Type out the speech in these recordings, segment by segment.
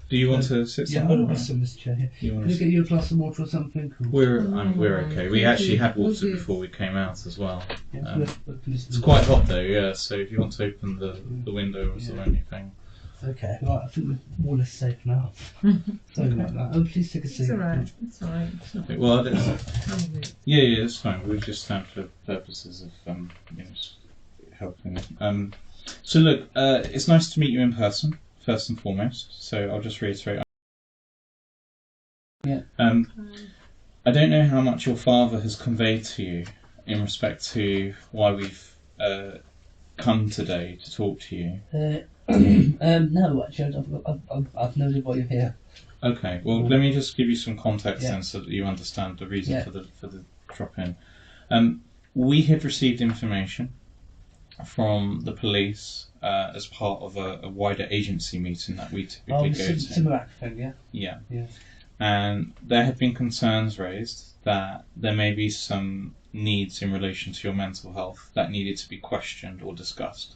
Do you want to sit Yeah, somewhere? I'll sit in this chair here. Can I sit? get you a glass of water or something? We're okay. We actually had water before we came out as well. Yeah, It's quite hot though, yeah. So if you want to open the window or anything. Okay, right. I think we're all safe now. Sorry about that. Oh, please take a seat. It's alright. It's alright. Okay, well, yeah, it's fine. We just stand for purposes of helping. So look, it's nice to meet you in person, first and foremost. So I'll just reiterate. Yeah. I don't know how much your father has conveyed to you in respect to why we've come today to talk to you. No, actually, I've no idea why you're here. Okay, well, let me just give you some context then, so that you understand the reason for the drop in. We had received information from the police as part of a wider agency meeting that we typically go to. Similar thing, Yeah. Yeah. And there have been concerns raised that there may be some needs in relation to your mental health that needed to be questioned or discussed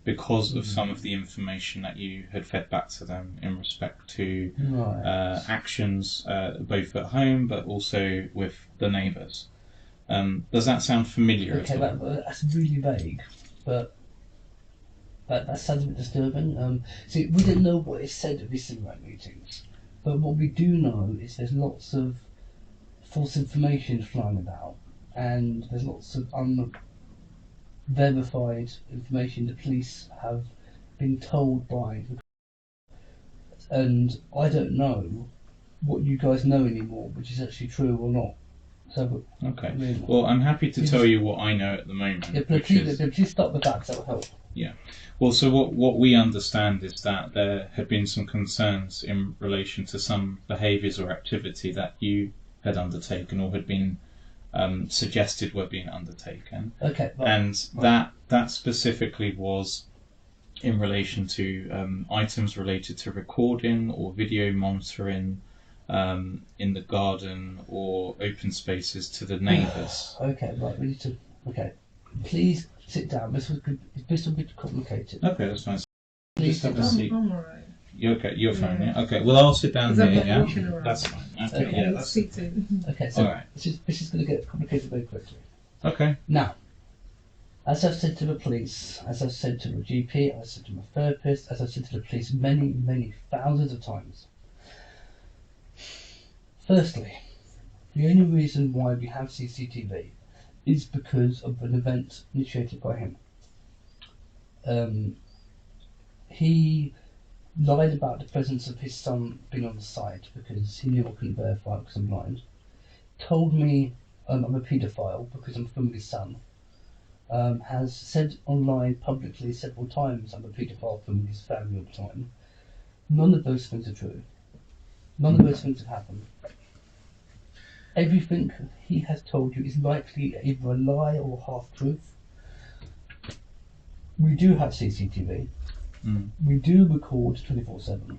because of some of the information that you had fed back to them in respect to actions both at home but also with the neighbours. Does that sound familiar at all? That's really vague, but that sounds a bit disturbing. See, we don't know what is said at these SIMRAC meetings, but what we do know is there's lots of false information flying about, and there's lots of unverified information the police have been told by, and I don't know what you guys know anymore, which is actually true or not. So, okay. Well, I'm happy to tell you what I know at the moment. Yeah, but please start with that, 'cause that will help. Yeah. Well, so what we understand is that there had been some concerns in relation to some behaviours or activity that you had undertaken or had been suggested were being undertaken. Okay. Right. And that specifically was in relation to items related to recording or video monitoring in the garden or open spaces to the neighbours. Okay, right, we need to... Okay. Please sit down. This will be complicated. Okay, that's fine. Please just have a seat. I'm alright. You're okay, you're fine, yeah? Okay, well I'll sit down here, yeah? Around. That's fine. Okay, Okay. yeah, that's... Seated. Okay, so Alright. this is going to get complicated very quickly. Okay. Now, as I've said to the police, as I've said to the GP, as I've said to my therapist, as I've said to the police many, many thousands of times. Firstly, the only reason why we have CCTV is because of an event initiated by him. He lied about the presence of his son being on the site because he knew I couldn't verify it because I'm blind. Told me I'm a paedophile because I'm filming his son. Has said online publicly several times I'm a paedophile filming his family all the time. None of those things are true. None of those things have happened. Everything he has told you is likely either a lie or half-truth. We do have CCTV. We do record 24/7.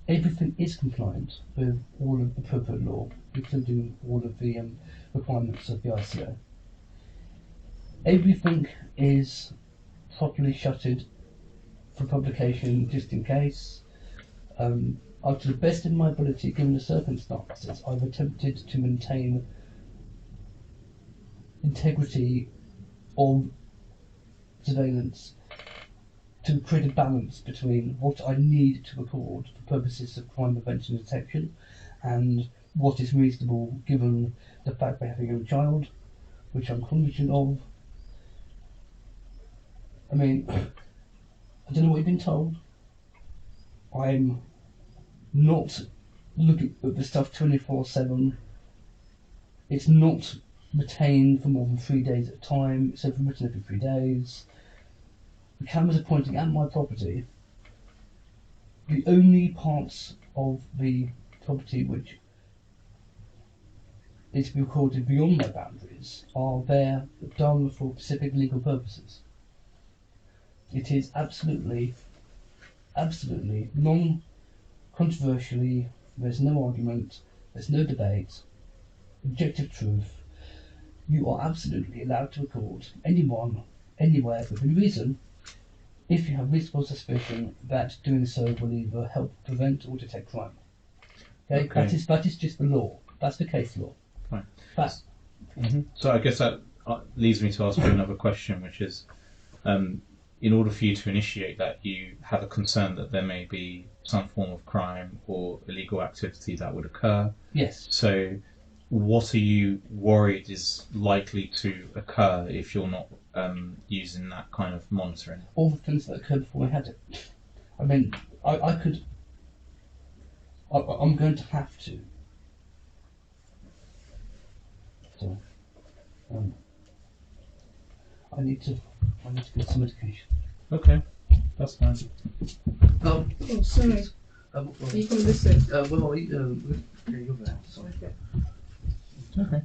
Everything is compliant with all of the appropriate law, including all of the requirements of the ICO. Everything is properly shuttered for publication just in case. To the best of my ability, given the circumstances, I've attempted to maintain integrity of surveillance to create a balance between what I need to record for purposes of crime prevention and detection and what is reasonable given the fact we have a young child, which I'm cognizant of. I mean, I don't know what you've been told. I'm not looking at the stuff 24/7. It's not retained for more than 3 days at a time. It's overwritten every 3 days. The cameras are pointing at my property. The only parts of the property which is recorded beyond my boundaries are there done for specific legal purposes. It is absolutely non-controversially, there's no argument, there's no debate, objective truth. You are absolutely allowed to record anyone, anywhere, within reason, if you have reasonable suspicion that doing so will either help prevent or detect crime. Okay? That is just the law. That's the case law. Fine. That's, So I guess that leads me to ask you another question, which is, in order for you to initiate that, you have a concern that there may be some form of crime or illegal activity that would occur. yes. So what are you worried is likely to occur if you're not using that kind of monitoring? All the things that occurred before I had it. I mean, I could. I'm going to have to. So, I need to get some medication. Okay, that's fine. Oh, Oh, sorry. well, Are you from this side? yeah, you're there. Sorry. Okay. Okay.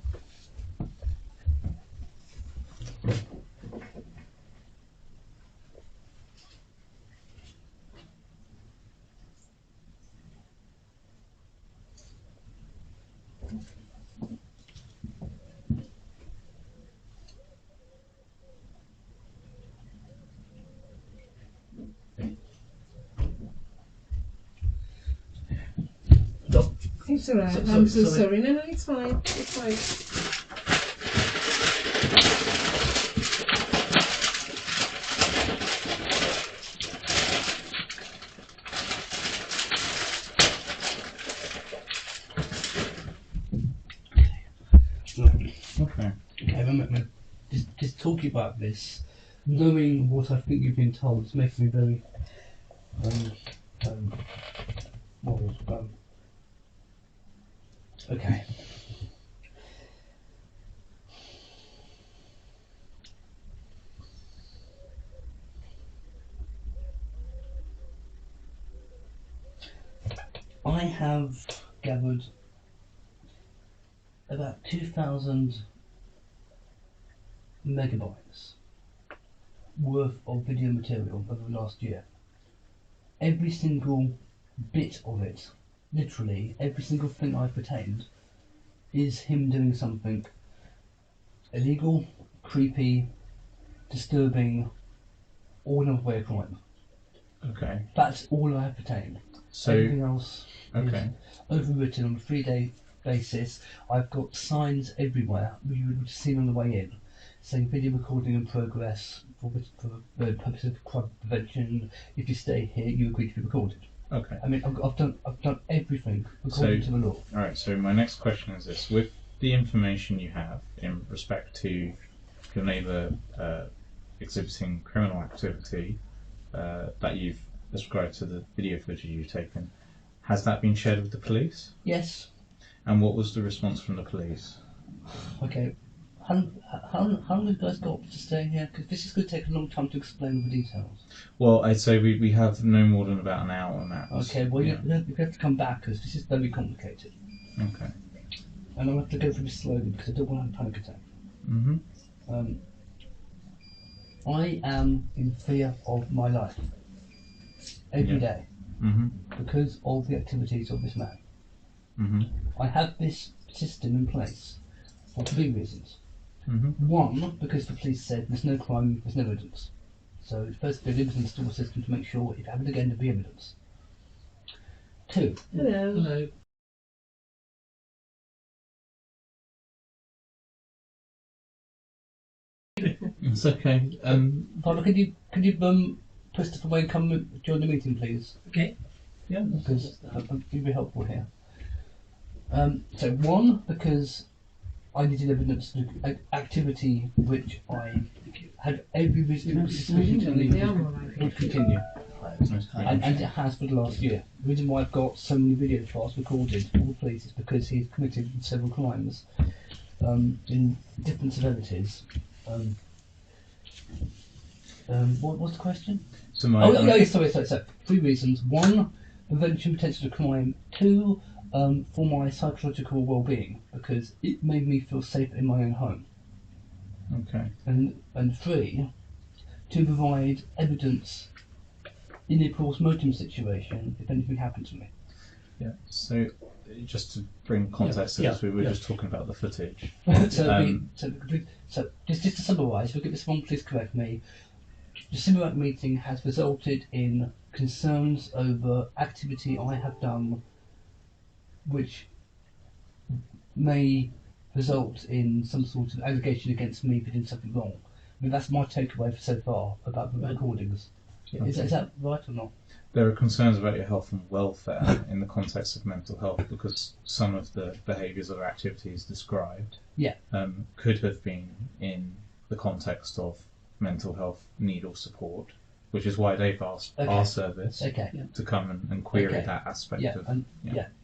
No, It's alright. So- I'm so sorry. sorry. No, it's fine. It's fine. Okay. Okay, remember, just talking about this, knowing what I think you've been told, is making me very, worried. Okay. I have gathered about 2,000 megabytes worth of video material over the last year. Every single bit of it, literally every single thing I've retained, is him doing something illegal, creepy, disturbing, or another way of crime. Okay. That's all I have retained. So Everything else okay. is overwritten on a 3-day basis. I've got signs everywhere you would have seen on the way in, saying video recording in progress for the purpose of crime prevention. If you stay here, you agree to be recorded. Okay. I mean, I've done everything according to the law. All right. So my next question is this: with the information you have in respect to your neighbour exhibiting criminal activity that you've ascribed to the video footage you've taken, has that been shared with the police? Yes. And what was the response from the police? Okay. How long have you guys got to stay here? Because this is going to take a long time to explain all the details. Well, I'd say we have no more than about an hour on that. Okay, well, Yeah. you have to come back because this is very complicated. Okay. And I'll have to go through this slowly because I don't want to have a panic attack. Mm-hmm. I am in fear of my life every day Mm-hmm. because of the activities of this man. Mm-hmm. I have this system in place for 3 reasons. Mm-hmm. 1, because the police said there's no crime, there's no evidence. So it's first the evidence to the system to make sure if it happened again, there'd be evidence. 2, Hello. hello. It's okay. Father, could you push stuff away and come join the meeting, please? Okay. Yeah. Because you'd be helpful here. So 1, because I needed evidence of activity which I had every reasonable suspicion to believe would continue. And it has for the last year. The reason why I've got so many video files recorded for the police is because he's committed several crimes in different severities. What was the question? So my Sorry. 3 reasons. 1, prevention potential of crime. 2, for my psychological well-being, because it made me feel safe in my own home. Okay. And 3, to provide evidence in a post-mortem situation if anything happened to me. Yeah. So just to bring context to this, we were yeah. just talking about the footage. So just to summarise, if I get this wrong, please correct me. The Simulac meeting has resulted in concerns over activity I have done, which may result in some sort of allegation against me for doing something wrong. I mean, that's my takeaway so far about the recordings. Is that right or not? There are concerns about your health and welfare in the context of mental health because some of the behaviours or activities described could have been in the context of mental health need or support, which is why they've asked our service to come and query that aspect of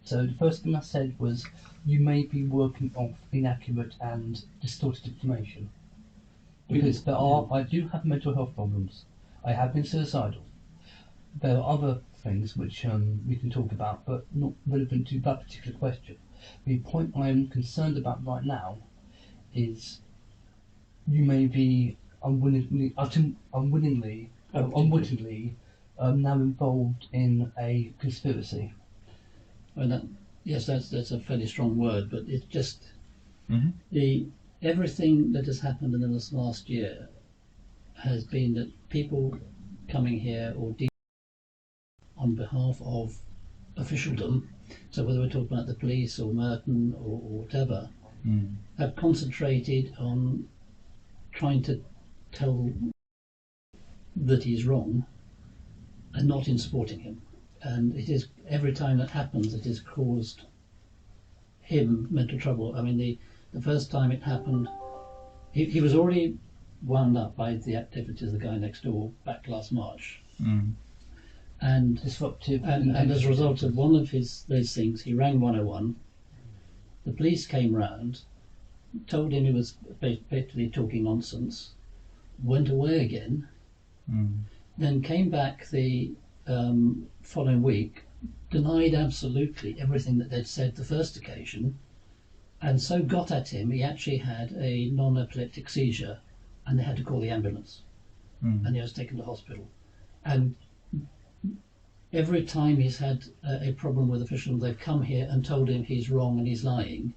So the first thing I said was, you may be working off inaccurate and distorted information. Because I do have mental health problems. I have been suicidal. There are other things which we can talk about, but not relevant to that particular question. The point I am concerned about right now is you may be unwittingly now involved in a conspiracy. Well, that's a fairly strong word, but it's just everything that has happened in this last year has been that people coming here or on behalf of officialdom, so whether we're talking about the police or Merton or whatever, have concentrated on trying to tell that he's wrong and not in supporting him. And it is, every time that happens, it has caused him mental trouble. I mean, the first time it happened, he was already wound up by the activities of the guy next door back last March. And disruptive. And as a result of one of those things, he rang 101. The police came round, told him he was basically talking nonsense, went away again, then came back the following week, denied absolutely everything that they'd said the first occasion, and so got at him he actually had a non-epileptic seizure and they had to call the ambulance and he was taken to hospital. And every time he's had a problem with officials, they've come here and told him he's wrong and he's lying.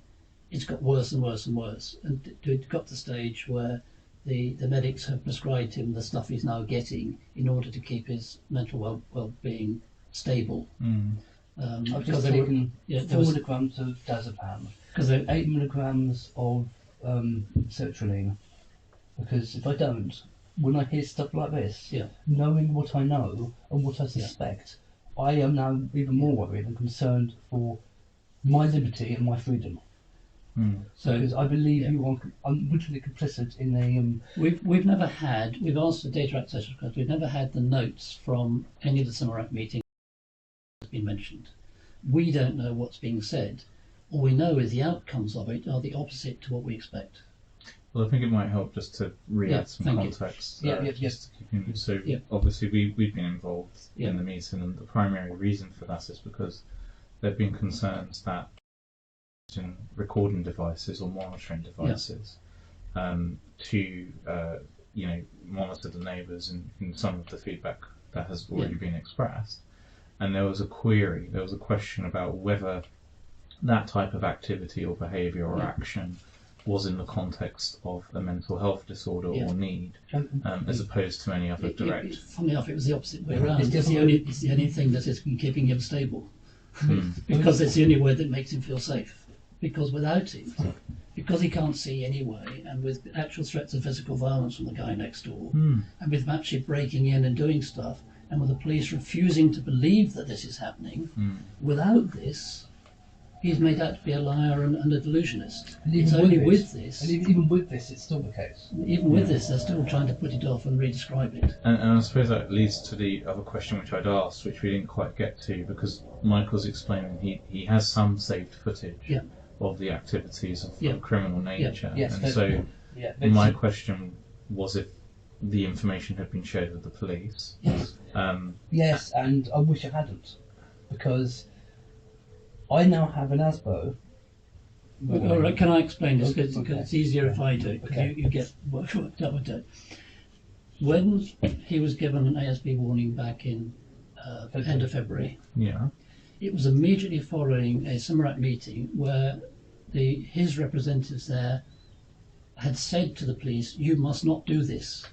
It's got worse and worse and worse, and it got to the stage where the medics have prescribed him the stuff he's now getting in order to keep his mental well-being stable. I've just taken 4 milligrams of diazepam, 8 milligrams of sertraline, because if I don't, when I hear stuff like this, knowing what I know and what I suspect, I am now even more worried and concerned for my liberty and my freedom. So, because I believe you are unwittingly complicit in a. We've asked for data access requests. We've never had the notes from any of the Simulac meetings that's been mentioned. We don't know what's being said. All we know is the outcomes of it are the opposite to what we expect. Well, I think it might help just to re-add some context. Obviously we've been involved in the meeting, and the primary reason for that is because there have been concerns that in recording devices or monitoring devices to monitor the neighbours in some of the feedback that has already been expressed. And there was a question about whether that type of activity or behaviour or action was in the context of a mental health disorder or need, as opposed to any other direct. Funnily enough, it was the opposite way around. It's the only thing that has been keeping him stable, because it's the only word that makes him feel safe. Because without it, because he can't see anyway, and with actual threats of physical violence from the guy next door, and with him actually breaking in and doing stuff, and with the police refusing to believe that this is happening, without this, he's made out to be a liar and a delusionist. It's only with this. And even with this, it's still the case. Even with this, they're still trying to put it off and re-describe it. And I suppose that leads to the other question which I'd asked, which we didn't quite get to, because Michael's explaining he has some saved footage of the activities of criminal nature. And my question was if the information had been shared with the police. Yes, and I wish it hadn't, because I now have an ASBO. All right, can I explain this? Because it's easier if I do, because you get worked up with it. When he was given an ASB warning back in end of February, it was immediately following a Simulac meeting where his representatives there had said to the police, "You must not do this."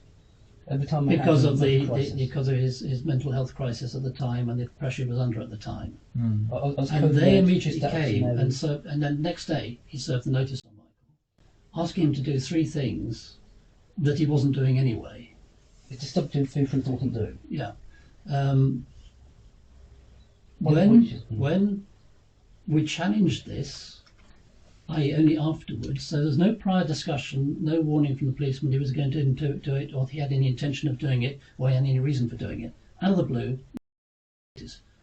At the time, because I of had a mental crisis. because of his mental health crisis at the time and the pressure he was under at the time. Mm. I was And coded they red, immediately just came out, and then next day he served the notice on Michael, asking him to do 3 things that he wasn't doing anyway. It's to stop doing things he wasn't doing. Yeah. One of which is- When we challenged this, I only afterwards, so there's no prior discussion, no warning from the policeman he was going to do it, or he had any intention of doing it, or he had any reason for doing it. Out of the blue,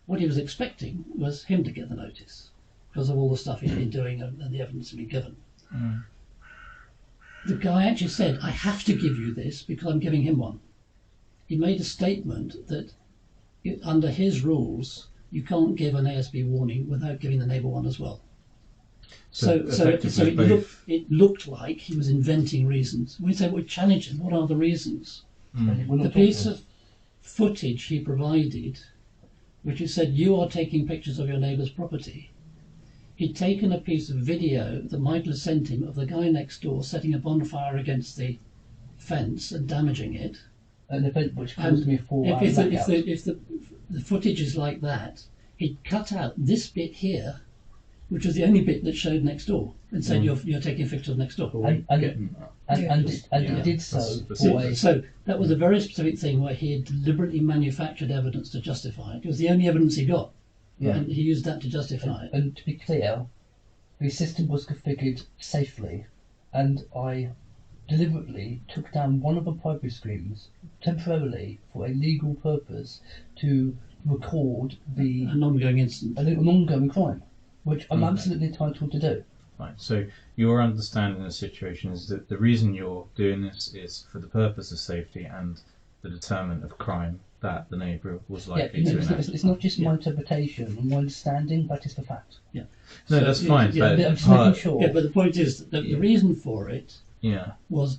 what he was expecting was him to get the notice because of all the stuff he'd been doing and the evidence he'd been given. Mm. The guy actually said, "I have to give you this because I'm giving him one." He made a statement that under his rules, you can't give an ASB warning without giving the neighbour one as well. So effectively it looked like he was inventing reasons. We say, "Well, challenge him. What are the reasons?" And we're not The talking piece of footage he provided, which he said, "You are taking pictures of your neighbour's property." He'd taken a piece of video that Michael had sent him of the guy next door setting a bonfire against the fence and damaging it. an event which caused me 4 hours blackout. If the footage is like that, he'd cut out this bit here, which was the only bit that showed next door, and said you're taking pictures of next door. And did so That's for a So that was a very specific thing where he had deliberately manufactured evidence to justify it. It was the only evidence he got, yeah. and he used that to justify it. And to be clear, the system was configured safely, and I deliberately took down one of the privacy screens temporarily for a legal purpose to record An ongoing incident. an ongoing crime, which I'm absolutely entitled to do. Right. So your understanding of the situation is that the reason you're doing this is for the purpose of safety and the deterrent of crime that the neighbour was likely to enact. It's not just my interpretation and my understanding, that is the fact. No, that's fine. Yeah, but I'm just making sure. Yeah, but the point is that the reason for it yeah. was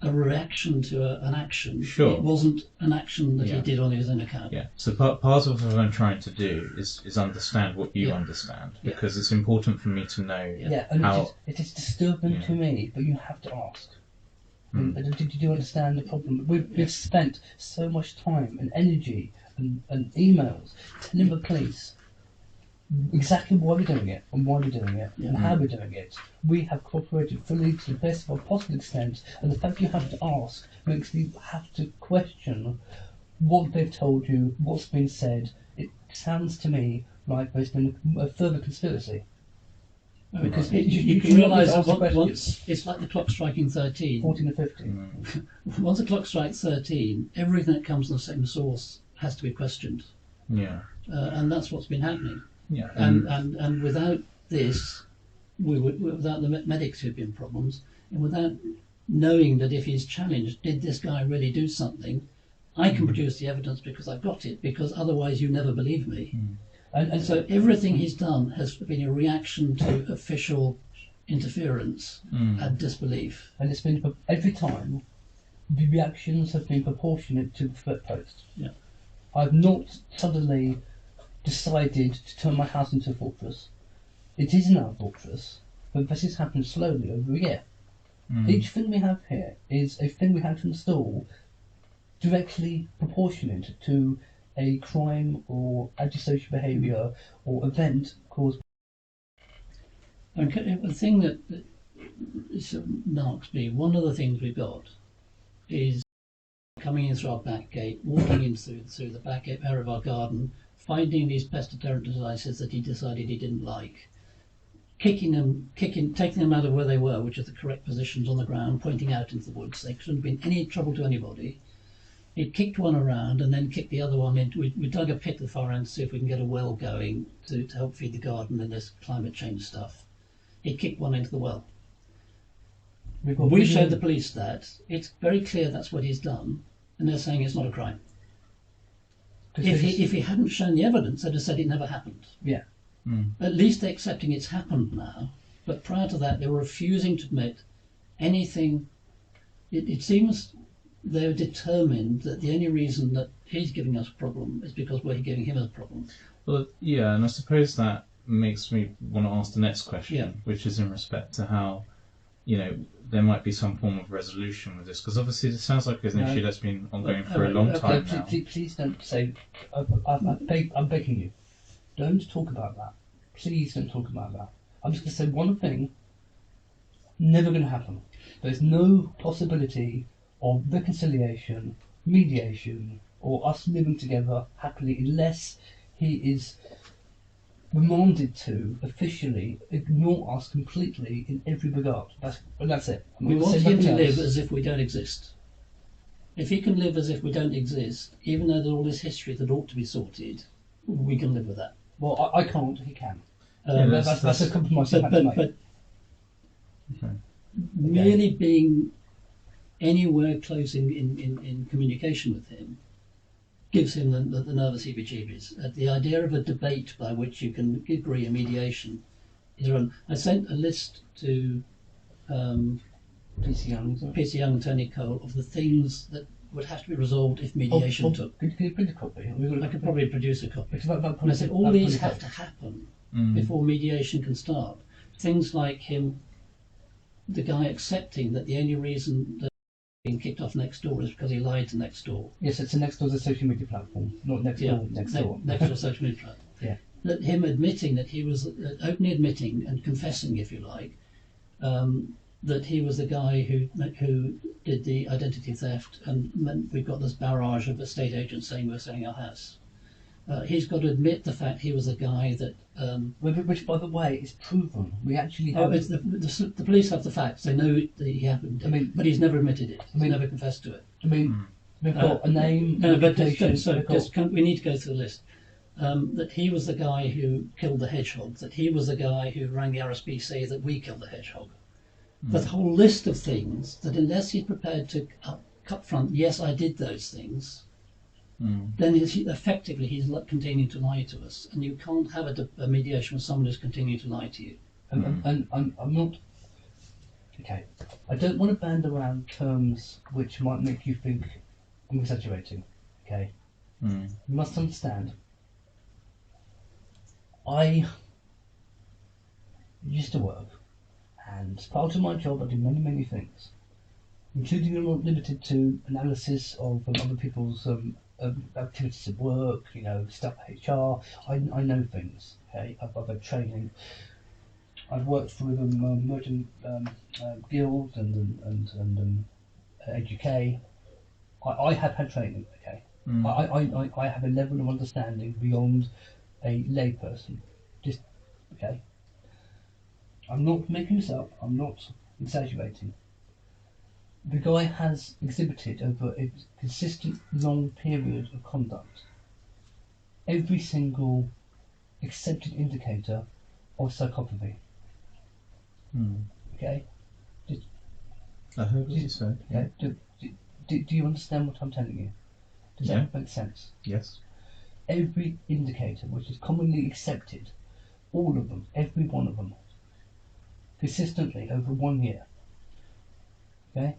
a reaction to an action. Sure. It wasn't an action that Yeah. he did on his own account. Yeah. So part of what I'm trying to do is understand what you Yeah. understand, Yeah. because it's important for me to know Yeah, and how. it is disturbing Yeah. to me, but you have to ask. Hmm. Did you understand the problem? We've spent so much time and energy and emails telling the police exactly why we're doing it and why we're doing it and how we're doing it. We have cooperated fully to the best of our possible extent, and the fact you have to ask makes me have to question what they've told you, what's been said. It sounds to me like there's been a further conspiracy. Because Right. you can You realise ask that questions. once it's like the clock striking 13. 14 or 50. Once the clock strikes 13, everything that comes from the same source has to be questioned, Yeah. and that's what's been happening. Yeah. And without this, without the medics who've been problems, and without knowing that if he's challenged, did this guy really do something? I can produce the evidence because I've got it, because otherwise you never believe me. And so everything he's done has been a reaction to official interference and disbelief. And it's been every time the reactions have been proportionate to the threat posed. Yeah. I've not suddenly decided to turn my house into a fortress. It is now a fortress, but this has happened slowly over a year. Each thing we have here is a thing we had to install directly proportionate to a crime or antisocial behaviour or event caused. Okay, the thing that narks me, one of the things we've got is coming in through our back gate, walking in through the back area of our garden, finding these pest deterrent devices that he decided he didn't like, taking them out of where they were, which are the correct positions on the ground, pointing out into the woods. They couldn't have been any trouble to anybody. He kicked one around and then kicked the other one into. We dug a pit at the far end to see if we can get a well going to help feed the garden and this climate change stuff. He kicked one into the well. We showed the police that. It's very clear that's what he's done, and they're saying it's not a crime. If he hadn't shown the evidence, they'd have said it never happened. Yeah. At least they're accepting it's happened now. But prior to that, they were refusing to admit anything. It seems they're determined that the only reason that he's giving us a problem is because we're giving him a problem. Well, yeah, and I suppose that makes me want to ask the next question, which is in respect to how there might be some form of resolution with this, because obviously it sounds like it's an issue that's been ongoing for a long time now. Please don't say. I'm begging you. Don't talk about that. Please don't talk about that. I'm just going to say one thing. Never going to happen. There's no possibility of reconciliation, mediation, or us living together happily unless he is remanded to officially ignore us completely in every regard. That's it. We want him to live as if we don't exist. If he can live as if we don't exist, even though there's all this history that ought to be sorted, we can live with that. Well, I can't. He can. That's a compromise. But merely being anywhere close in communication with him gives him the nervous heebie-jeebies. The idea of a debate by which you can agree a mediation is wrong. I sent a list to PC Young and Tony Cole of the things that would have to be resolved if mediation took. Can you print a copy? I could probably produce a copy. It's about And I said all these have to happen Mm. before mediation can start. Things like the guy accepting that the only reason that being kicked off Nextdoor is because he lied to Nextdoor. Yes, it's Nextdoor's a social media platform, not Nextdoor. Nextdoor social media platform. Yeah. That him admitting that he was openly admitting and confessing, if you like, that he was the guy who did the identity theft, and meant we've got this barrage of estate agents saying we're selling our house. He's got to admit the fact he was a guy that. Which, by the way, is proven. We actually Oh, have. it's the police have the facts. They know that he happened. But he's never admitted it. He's never confessed to it. We've got a name. No, but reputation, we need to go through the list. That he was the guy who killed the hedgehog. That he was the guy who rang the RSPC that we killed the hedgehog. The whole list of things that, unless he's prepared to cut front, yes, I did those things. Then effectively he's continuing to lie to us, and you can't have a mediation with someone who's continuing to lie to you. and I'm not. Okay, I don't want to band around terms which might make you think I'm exaggerating. Okay, you must understand. I used to work, and as part of my job I do many things, including and not limited to analysis of other people's activities at work, stuff HR. I know things. Okay, I've had training. I've worked for the Merchant Guild and EduK. I have had training. Okay, I have a level of understanding beyond a layperson. Just okay. I'm not making this up. I'm not exaggerating. The guy has exhibited over a consistent long period of conduct every single accepted indicator of psychopathy. Okay? I heard what you said. Yeah. Do you understand what I'm telling you? Does that make sense? Yes. Every indicator which is commonly accepted, all of them, every one of them, consistently over 1 year. Okay?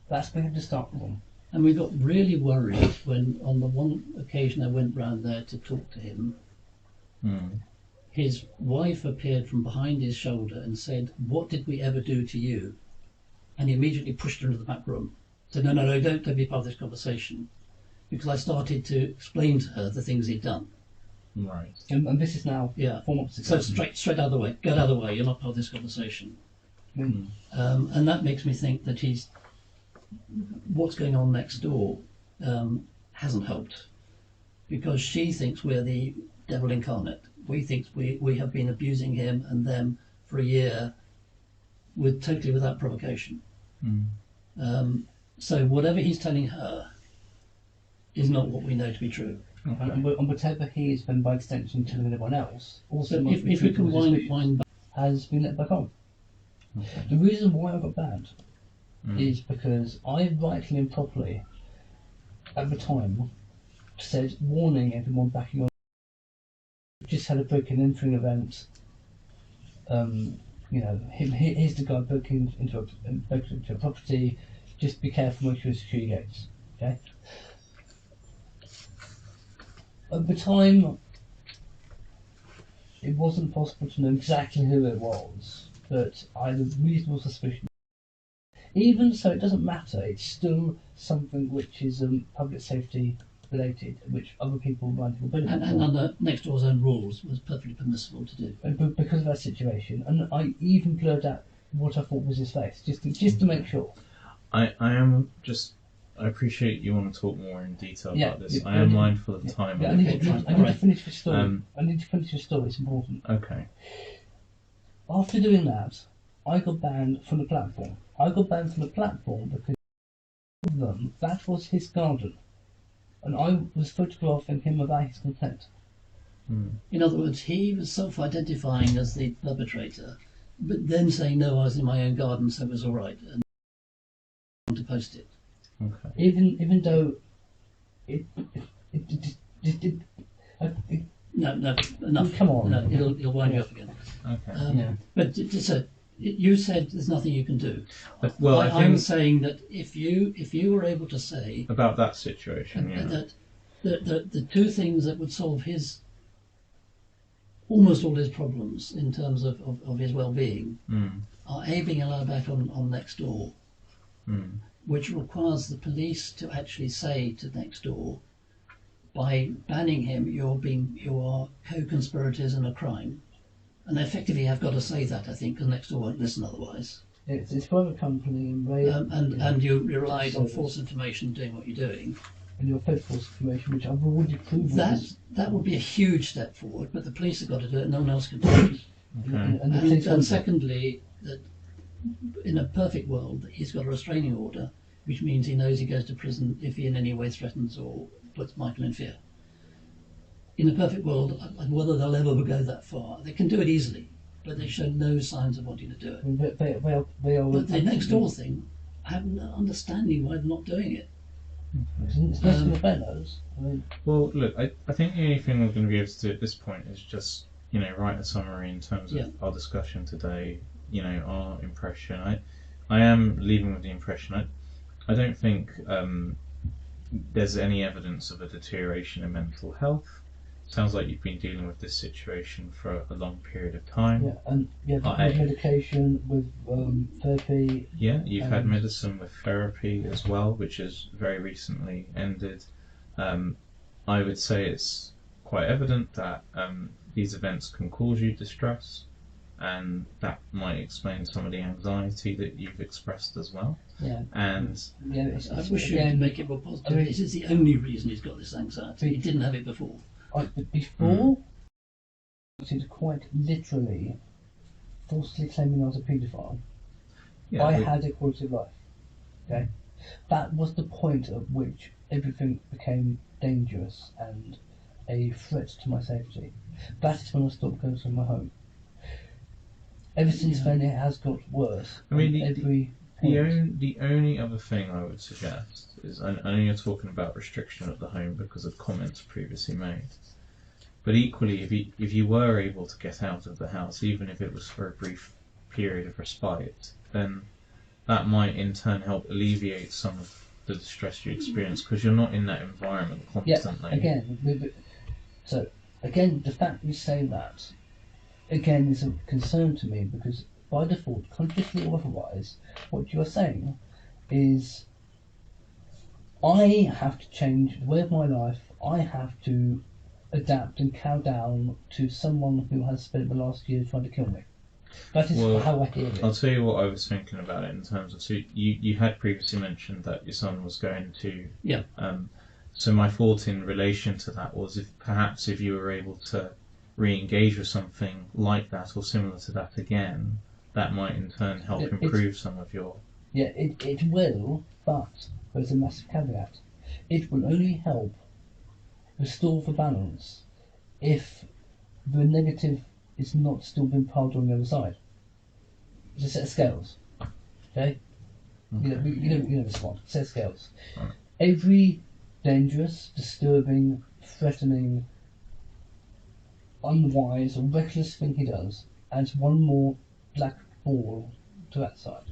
That's where we have to start from. And we got really worried when, on the one occasion I went round there to talk to him, his wife appeared from behind his shoulder and said, "What did we ever do to you?" And he immediately pushed her into the back room. Said, no, don't be part of this conversation. Because I started to explain to her the things he'd done. Right. And this is now 4 months ago. So straight out of the way. Get out of the way. You're not part of this conversation. And that makes me think that what's going on next door hasn't helped, because she thinks we're the devil incarnate. We think we have been abusing him and them for a year totally without provocation. So whatever he's telling her is not what we know to be true. And whatever he is, then by extension telling anyone else, also So if we can wind back, has been let back on. Okay. The reason why I got banned is because I rightly and properly, at the time, said warning everyone backing on. Just had a break and entering event. Here's the guy breaking into a property. Just be careful, make sure secure your gates. Okay. At the time, it wasn't possible to know exactly who it was. but I have a reasonable suspicion. Even so, it doesn't matter. It's still something which is public safety related, which other people might have benefit And from. under next door's own rules was perfectly permissible to do. And because of that situation, and I even blurred out what I thought was his face, just to make sure. I appreciate you want to talk more in detail Yeah, about this. yeah, I am yeah. mindful of time. Yeah, I and need to finish the story. I need to finish the story. It's important. Okay. After doing that, I got banned from the platform. I got banned from the platform because of them. That was his garden, and I was photographing him without his consent. In other words, he was self-identifying as the perpetrator, but then saying, no, I was in my own garden, so it was all right, and to post it. Okay. Even though it No, enough. Come on. No, it'll wind you up again. Okay. Yeah. But so you said there's nothing you can do. Well, I I'm think saying that if you were able to say about that situation, yeah. that the two things that would solve almost all his problems in terms of his well-being are A, being allowed back on Nextdoor, which requires the police to actually say to Nextdoor, by banning him, you are co-conspirators in a crime, and they effectively have got to say that, I think, because Nextdoor won't listen otherwise. It's private company, and they And you relied on false information doing what you're doing. and your fed false information, which I've already proven. That would be a huge step forward, but the police have got to do it. No one else can do it. Okay. And secondly, that in a perfect world, he's got a restraining order, which means he knows he goes to prison if he in any way threatens or puts Michael in fear. In a perfect world, whether they'll ever go that far, they can do it easily, but they show no signs of wanting to do it. They are. But the next door thing, I have no understanding why they're not doing it. It's less than the fellows. I mean, Well, look, I think the only thing we're going to be able to do at this point is just, write a summary in terms of our discussion today, our impression. I am leaving with the impression, I don't think there's any evidence of a deterioration in mental health. Sounds like you've been dealing with this situation for a long period of time. yeah, and with medication, with therapy. Yeah, you've had medicine with therapy as well, which has very recently ended. I would say it's quite evident that these events can cause you distress, and that might explain some of the anxiety that you've expressed as well. Yeah. And I wish you could make it more positive. This is the only reason he's got this anxiety. He didn't have it before. Before, it quite literally falsely claiming I was a paedophile. yeah, I had a quality of life. Okay, that was the point at which everything became dangerous and a threat to my safety. That is when I stopped going to my home. Ever since then, it has got worse. I mean, the only other thing I would suggest is, I know you're talking about restriction of the home because of comments previously made, but equally, if you were able to get out of the house, even if it was for a brief period of respite, then that might in turn help alleviate some of the distress you experience because you're not in that environment constantly. Yeah, again, the fact you say that again is a concern to me because by default, consciously or otherwise, what you are saying is I have to change the way of my life. I have to adapt and cow down to someone who has spent the last year trying to kill me. That is how I hear it. I'll tell you what I was thinking about it in terms of, so you had previously mentioned that your son was going to... Yeah. So my thought in relation to that was if you were able to re-engage with something like that or similar to that again, that might in turn help improve some of your... Yeah, it will, but there's a massive caveat. It will only help restore the balance if the negative is not still being piled on the other side. It's a set of scales. Okay? You know this one. Set of scales. Right. Every dangerous, disturbing, threatening, unwise or reckless thing he does adds one more black ball to that side.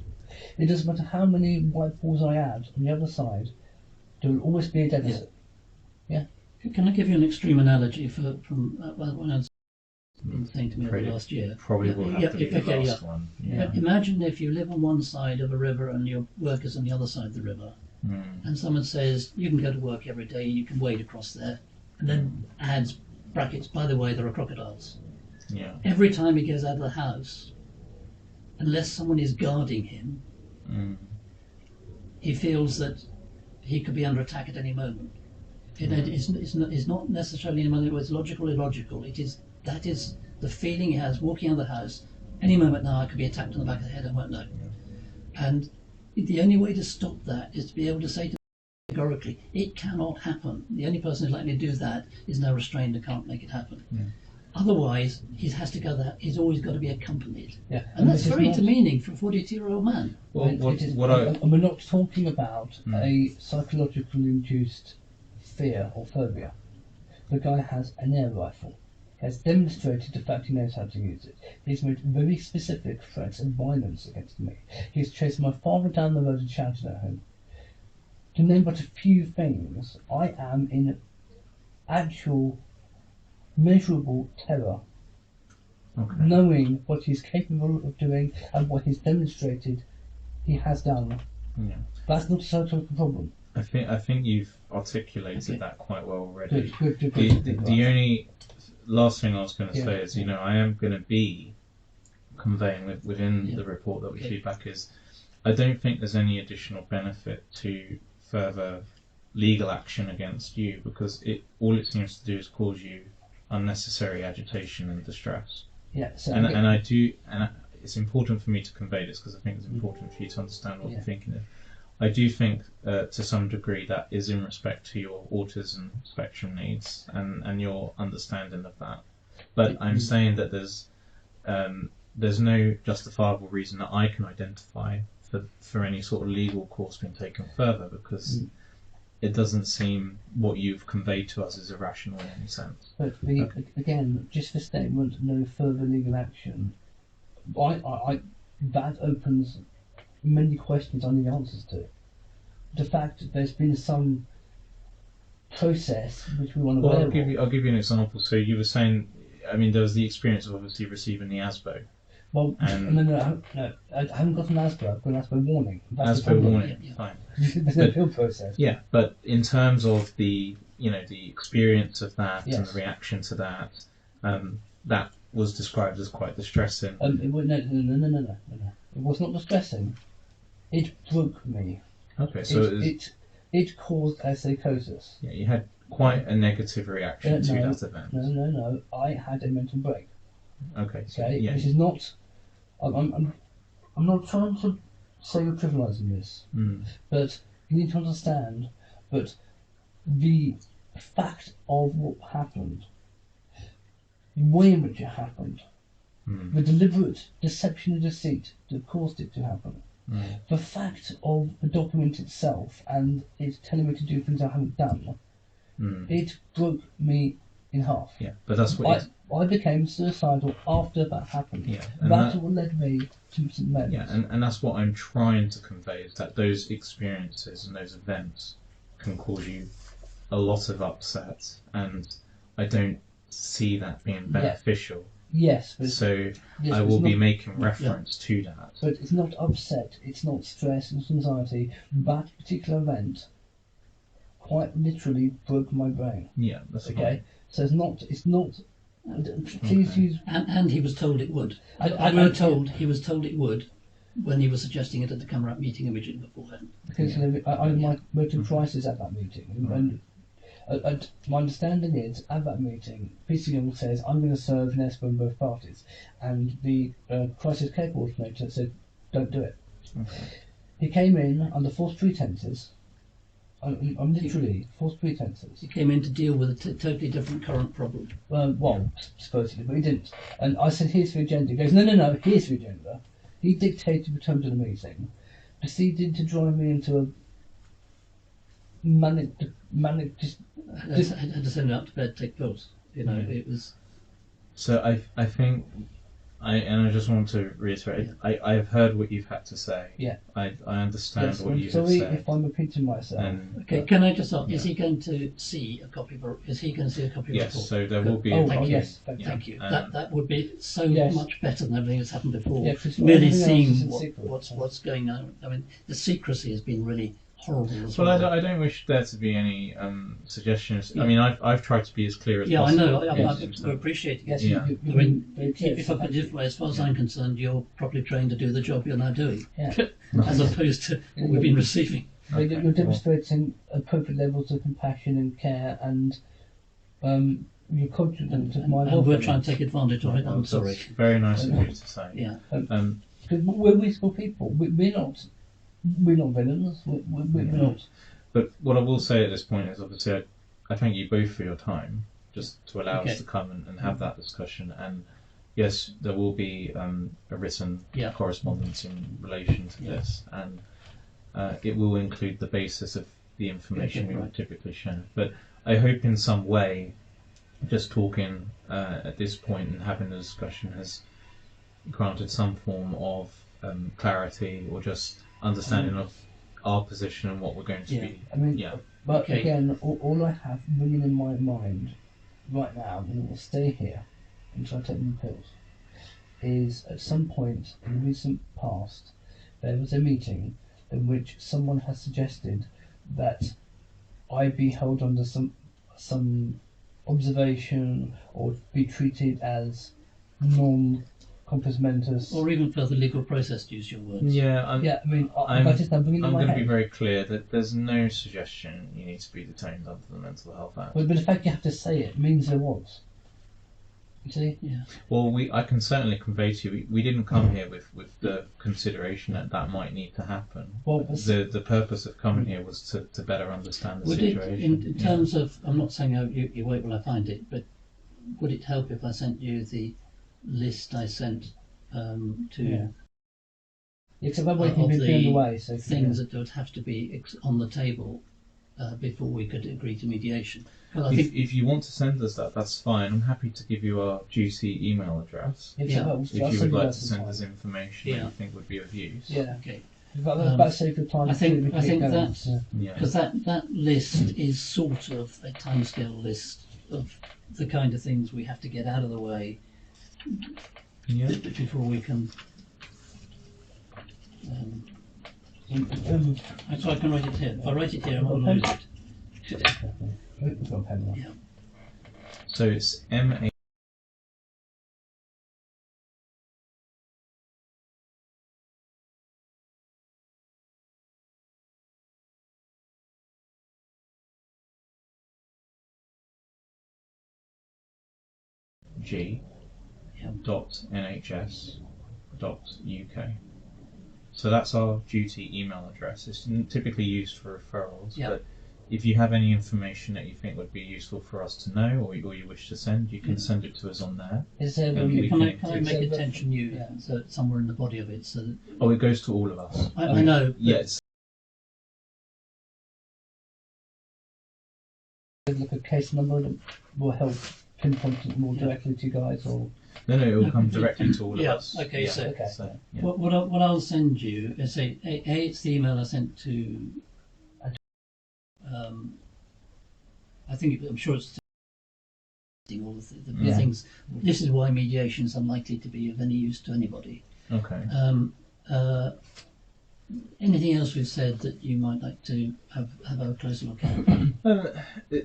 It doesn't matter how many white balls I add on the other side, there will always be a deficit. Yeah. Can I give you an extreme analogy from when I was been saying to me over Afraid the it last year. Probably will have Yeah, to be the okay, last one. Yeah. But imagine if you live on one side of a river and your work is on the other side of the river, and someone says you can go to work every day, you can wade across there, and then adds brackets. By the way, there are crocodiles. Yeah. Every time he goes out of the house, unless someone is guarding him, he feels that he could be under attack at any moment. It's not necessarily in whether it's logical or illogical. That is the feeling he has walking out of the house. Any moment now I could be attacked on the back of the head, I won't know. And the only way to stop that is to be able to say to him categorically, it cannot happen. The only person who's likely to do that is now restrained and can't make it happen. Otherwise, he has to go there. He's always got to be accompanied. Yeah. And that's this is very not- demeaning for a 42-year-old man. Well, and what, it is- what I and we're not talking about a psychologically induced fear or phobia. The guy has an air rifle. He has demonstrated the fact he knows how to use it. He's made very specific threats of violence against me. He's chased my father down the road and shouted at him. To name but a few things, I am in actual measurable terror, Okay. knowing what he's capable of doing and what he's demonstrated he has done. Yeah. That's not a social problem. I think you've articulated Okay. that quite well already. Good. The only last thing I was going to Yeah. say is, I am going to be conveying within Yeah. the report that we Okay. feedback is, I don't think there's any additional benefit to further legal action against you, because all it seems to do is cause you unnecessary agitation and distress. Yeah, so And it's important for me to convey this because I think it's important for you to understand what you're thinking of. I do think, to some degree, that is in respect to your autism spectrum needs and your understanding of that. But I'm saying that there's no justifiable reason that I can identify for any sort of legal course being taken further, because it doesn't seem what you've conveyed to us is irrational in any sense. But again, just the statement, no further legal action, that opens many questions I need answers to. The fact that there's been some process which we want to Well, I'll give you an example. So you were saying, there was the experience of obviously receiving the ASBO. Well, And- no, I haven't got an ASBO, I've got an ASBO warning. That's the ASBO problem. warning, Yeah. fine. There's no appeal process. Yeah, but in terms of the experience of that and Yes. the reaction to that, that was described as quite distressing. No. It was not distressing. It broke me. Okay, so It caused a psychosis. yeah, you had quite a negative reaction to No. that event. No. I had a mental break. Okay, so Okay, yeah, this is not. I'm not trying to say you're trivialising this, but you need to understand that the fact of what happened, the way in which it happened, the deliberate deception and deceit that caused it to happen, the fact of the document itself and it telling me to do things I haven't done, it broke me in half. yeah, but that's what. I became suicidal after that happened. Yeah, and That's that- what led me to St. Mary's. Yeah, and that's what I'm trying to convey, is that those experiences and those events can cause you a lot of upset, and I don't see that being beneficial. Yes, but So yes, I but will it's be not- making reference to that. But it's not upset. It's not stress. It's anxiety. That particular event quite literally broke my brain. Yeah, that's Okay, fine. so it's not. Please Okay. use. And he was told it would. He was told it would when he was suggesting it at the Camerat meeting originally beforehand. Because I my motive crisis at that meeting, and my understanding is at that meeting, PCL says I'm going to serve Nesbo in both parties, and the crisis care coordinator said don't do it. Okay. He came in under false pretenses. I'm literally false pretenses. He came in to deal with a totally different current problem. Supposedly, but he didn't. And I said, here's the agenda. He goes, no, here's the agenda. He dictated the terms of the meeting, proceeded to drive me into a manic I had to send him out to bed, take pills. It was. So I think I just want to reiterate. I have heard what you've had to say. Yeah. I understand Yes, what I'm you have sorry said. if I'm repeating myself. And Okay, can I just ask, is he going to see a copy of is he going to see a copy of the yes, report? so there will be. Oh, a thank you. yes, thank you. Thank you. Um, That would be so Yes. much better than everything that's happened before. Yeah, 'cause Merely everything else seeing is in secret. what's going on. I mean, the secrecy has been really horrible as Well, well. I don't wish there to be any suggestions. Yeah. I mean, I've tried to be as clear as Yeah, I possible. know. Yes, I appreciate it. Yes, Yeah. you, I mean, very clear, if so I put thank it you. this way, as far as I'm concerned, you're properly trained to do the job you're now doing, Yeah. as opposed to what we've been receiving. But Okay, you're demonstrating appropriate levels of compassion and care, and you're confident of my And we're welfare. trying to take advantage of it. I'm That's sorry. Very nice of you to say. Yeah. Because we're reasonable people. We're not villains. We're not. But what I will say at this point is, obviously, I thank you both for your time, just to allow Okay. us to come and have that discussion. And yes, there will be a written Yeah. correspondence in relation to Yeah. this, and it will include the basis of the information Okay, we right. would typically share. But I hope in some way, just talking at this point and having the discussion has granted some form of clarity or just understanding of our position and what we're going to Yeah. be. I mean, Yeah. but Okay. again, all I have ringing in my mind right now, and it will stay here until I take my pills, is at some point in the recent past, there was a meeting in which someone has suggested that I be held under some observation or be treated as non-compos mentis. Or even further legal process, to use your words. Yeah, I'm Yeah, I mean, I'm- that is now ringing in my going to head. be very clear that there's no suggestion you need to be detained under the Mental Health Act. But the fact you have to say it means there was. You see? Well, I can certainly convey to you, we didn't come here with the consideration that might need to happen. Well, The purpose of coming here was to better understand the Would it, situation. in terms of, I'm not saying you wait till I find it, but would it help if I sent you the list I sent to Yeah. Because I've waiting of been the underway, so things that would have to be on the table before we could agree to mediation? Well, I think If you want to send us that, that's fine. I'm happy to give you our duty email address. Yeah. If you would like to send us information that Yeah. you think would be of use. Yeah. okay, About save your time. I think we can get going. that's- Yeah. because that list is sort of a timescale list of the kind of things we have to get out of the way Yeah. before we can. So I can write it here. If I write it here, I might lose it. We've got a pen now. Yeah. So it's MA. G. Yeah. .nhs.uk. So that's our duty email address. It's typically used for referrals, Yeah. but if you have any information that you think would be useful for us to know or you wish to send, you can send it to us on there. Is there Okay, room? Can I can- make attention you Yeah. so somewhere in the body of it? So that, Oh, it goes to all of us. I know. but Yes. Like a case number that will help pinpoint it more directly to you guys, or No, it will come directly to all of Yeah, us. okay, so- Okay. Yeah. What I'll send you is it's the email I sent to. I think I'm sure it's all the Yeah. things. This is why mediation is unlikely to be of any use to anybody. Okay. Anything else we've said that you might like to have a closer look at?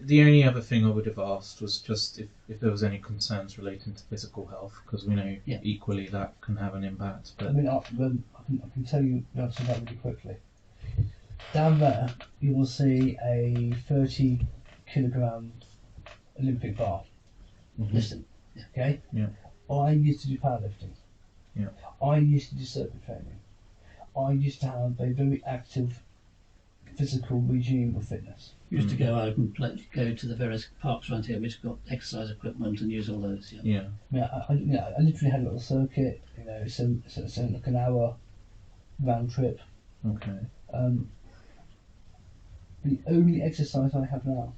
The only other thing I would have asked was just if there was any concerns relating to physical health, because we know Yeah. equally that can have an impact. I But mean, I can tell you the answer to that really quickly. Down there, you will see a 30-kilogram Olympic bar. Listen, Okay. Yeah. I used to do powerlifting. Yeah. I used to do circuit training. I used to have a very active physical regime of fitness. used to go out and go to the various parks around here, which have got exercise equipment, and use all those. Yeah. yeah. I literally had a little circuit. So like an hour round trip. Okay. The only exercise I have now,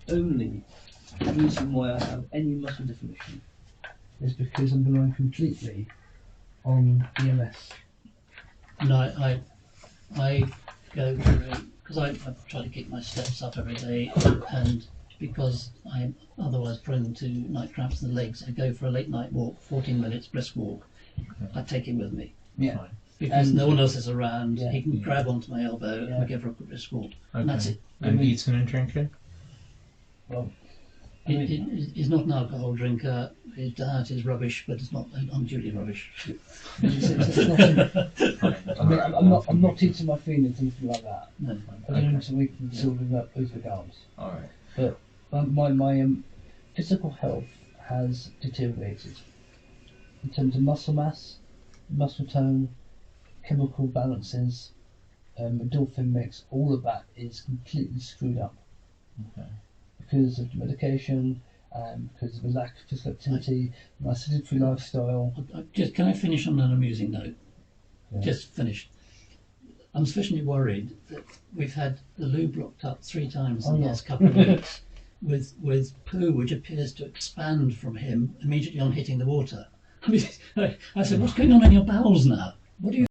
only reason why I have any muscle definition, is because I'm relying completely on EMS. No, I go for because I try to keep my steps up every day, and because I'm otherwise prone to night cramps in the legs, I go for a late night walk, 14 minutes brisk walk. I take him with me. Yeah. Fine. Because And- no one else is around, Yeah. he can grab onto my elbow and Yeah. we go for a brisk walk. And that's it. And eating and drinking? Well, I He- mean, He's not an alcohol drinker. His diet is rubbish, but it's not unduly rubbish. it's not, Fine. I mean, I'm not eating my feelings, anything like that. No. I don't Okay. need to make them silver up over the gums. Alright. My physical health has deteriorated in terms of muscle mass, muscle tone, chemical balances, endorphin mix. All of that is completely screwed up Okay. because of the medication, because of the lack of physical activity, my sedentary lifestyle. Can I finish on an amusing note? Yeah. Just finish. I'm sufficiently worried that we've had the loo blocked up 3 times in Oh, the yeah. last couple of weeks with poo which appears to expand from him immediately on hitting the water. I mean, I said, what's going on in your bowels now? What do you